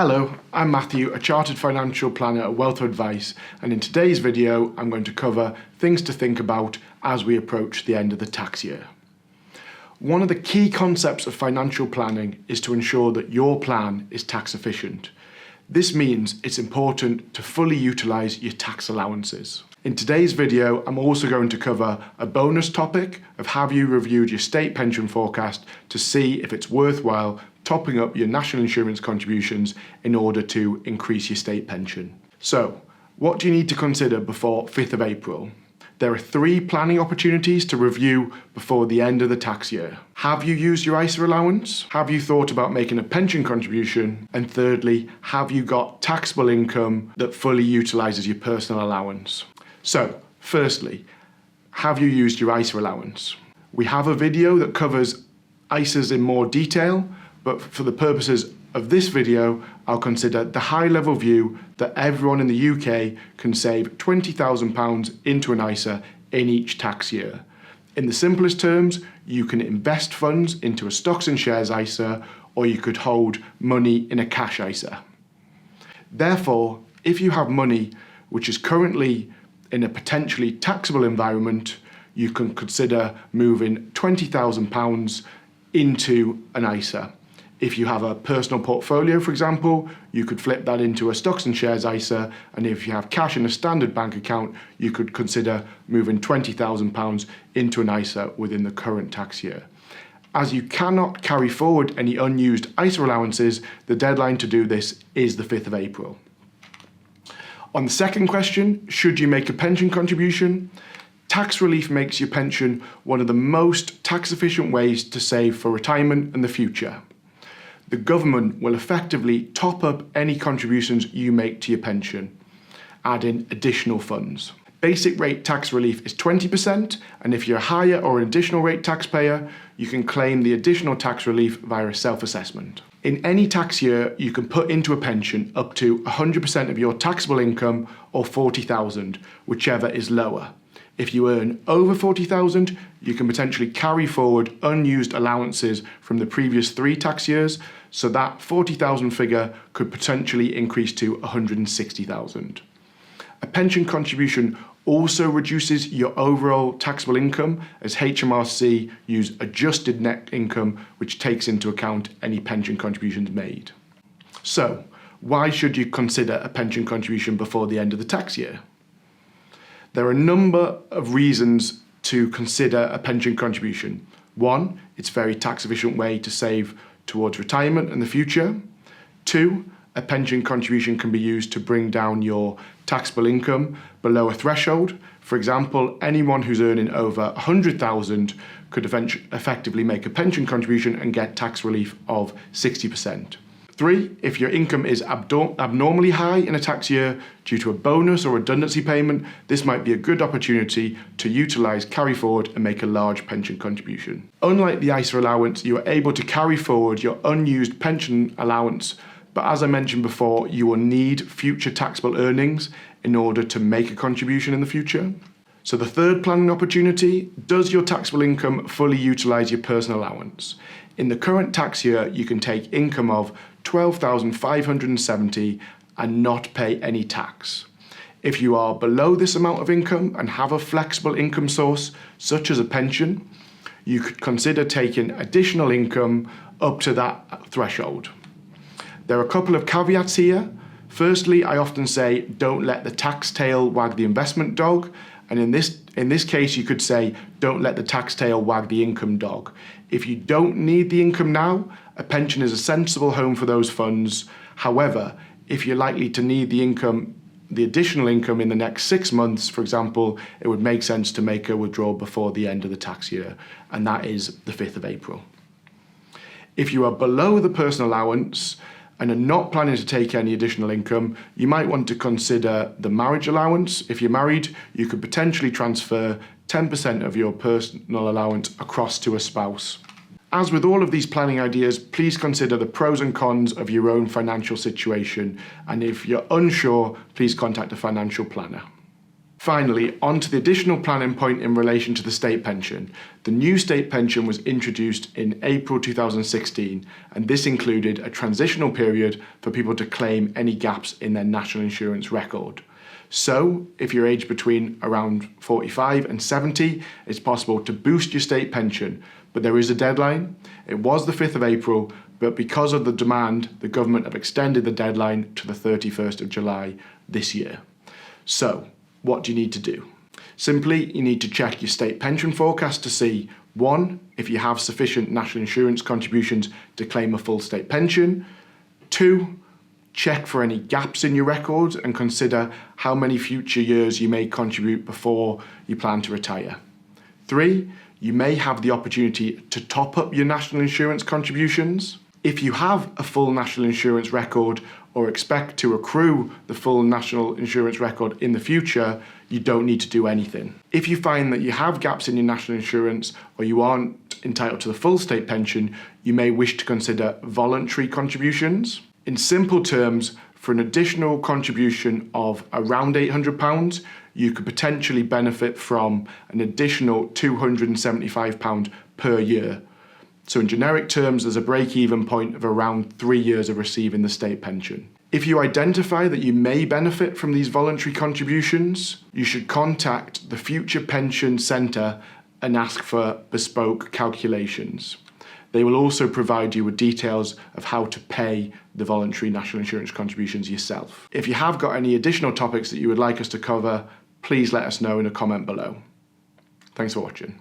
Hello, I'm Matthew, a Chartered Financial Planner at Wealth Advice, and in today's video I'm going to cover things to think about as we approach the end of the tax year. One of the key concepts of financial planning is to ensure that your plan is tax efficient. This means it's important to fully utilise your tax allowances. In today's video, I'm also going to cover a bonus topic of have you reviewed your state pension forecast to see if it's worthwhile topping up your national insurance contributions in order to increase your state pension. So, what do you need to consider before 5th of April? There are 3 planning opportunities to review before the end of the tax year. Have you used your ISA allowance? Have you thought about making a pension contribution? And thirdly, have you got taxable income that fully utilises your personal allowance? So, firstly, have you used your ISA allowance? We have a video that covers ISAs in more detail, but for the purposes of this video, I'll consider the high-level view that everyone in the UK can save £20,000 into an ISA in each tax year. In the simplest terms, you can invest funds into a stocks and shares ISA, or you could hold money in a cash ISA. Therefore, if you have money which is currently in a potentially taxable environment, you can consider moving £20,000 into an ISA. If you have a personal portfolio, for example, you could flip that into a stocks and shares ISA, and if you have cash in a standard bank account, you could consider moving £20,000 into an ISA within the current tax year. As you cannot carry forward any unused ISA allowances, the deadline to do this is the 5th of April. On the second question, should you make a pension contribution? Tax relief makes your pension one of the most tax efficient ways to save for retirement and the future. The government will effectively top up any contributions you make to your pension, adding additional funds. Basic rate tax relief is 20%, and if you're a higher or an additional rate taxpayer, you can claim the additional tax relief via a self-assessment. In any tax year, you can put into a pension up to 100% of your taxable income or £40,000, whichever is lower. If you earn over £40,000, you can potentially carry forward unused allowances from the previous 3 tax years, so that £40,000 figure could potentially increase to £160,000. A pension contribution also reduces your overall taxable income, as HMRC use adjusted net income, which takes into account any pension contributions made. So, why should you consider a pension contribution before the end of the tax year? There are a number of reasons to consider a pension contribution. 1, it's a very tax efficient way to save towards retirement in the future. 2, a pension contribution can be used to bring down your taxable income below a threshold. For example, anyone who's earning over £100,000 could effectively make a pension contribution and get tax relief of 60%. 3, if your income is abnormally high in a tax year due to a bonus or redundancy payment, this might be a good opportunity to utilise carry forward and make a large pension contribution. Unlike the ISA allowance, you are able to carry forward your unused pension allowance, but as I mentioned before, you will need future taxable earnings in order to make a contribution in the future. So the third planning opportunity, does your taxable income fully utilise your personal allowance? In the current tax year, you can take income of £12,570 and not pay any tax. If you are below this amount of income and have a flexible income source, such as a pension, you could consider taking additional income up to that threshold. There are a couple of caveats here. Firstly, I often say, don't let the tax tail wag the investment dog. And in this case, you could say, don't let the tax tail wag the income dog. If you don't need the income now, a pension is a sensible home for those funds. However, if you're likely to need the additional income in the next 6 months, for example, it would make sense to make a withdrawal before the end of the tax year, and that is the 5th of April. If you are below the personal allowance and are not planning to take any additional income, you might want to consider the marriage allowance. If you're married, you could potentially transfer 10% of your personal allowance across to a spouse. As with all of these planning ideas, please consider the pros and cons of your own financial situation, and if you're unsure, please contact a financial planner. Finally, on to the additional planning point in relation to the state pension. The new state pension was introduced in April 2016, and this included a transitional period for people to claim any gaps in their national insurance record. So, if you're aged between around 45 and 70, it's possible to boost your state pension, but there is a deadline. It was the 5th of April, but because of the demand, the government have extended the deadline to the 31st of July this year. So, what do you need to do? Simply, you need to check your state pension forecast to see, 1, if you have sufficient national insurance contributions to claim a full state pension. 2, check for any gaps in your records and consider how many future years you may contribute before you plan to retire. 3, you may have the opportunity to top up your national insurance contributions. If you have a full national insurance record or expect to accrue the full national insurance record in the future, you don't need to do anything. If you find that you have gaps in your national insurance or you aren't entitled to the full state pension, you may wish to consider voluntary contributions. In simple terms, for an additional contribution of around £800, you could potentially benefit from an additional £275 per year. So in generic terms, there's a break-even point of around 3 years of receiving the state pension. If you identify that you may benefit from these voluntary contributions, you should contact the Future Pension Centre and ask for bespoke calculations. They will also provide you with details of how to pay the voluntary national insurance contributions yourself. If you have got any additional topics that you would like us to cover, please let us know in a comment below. Thanks for watching.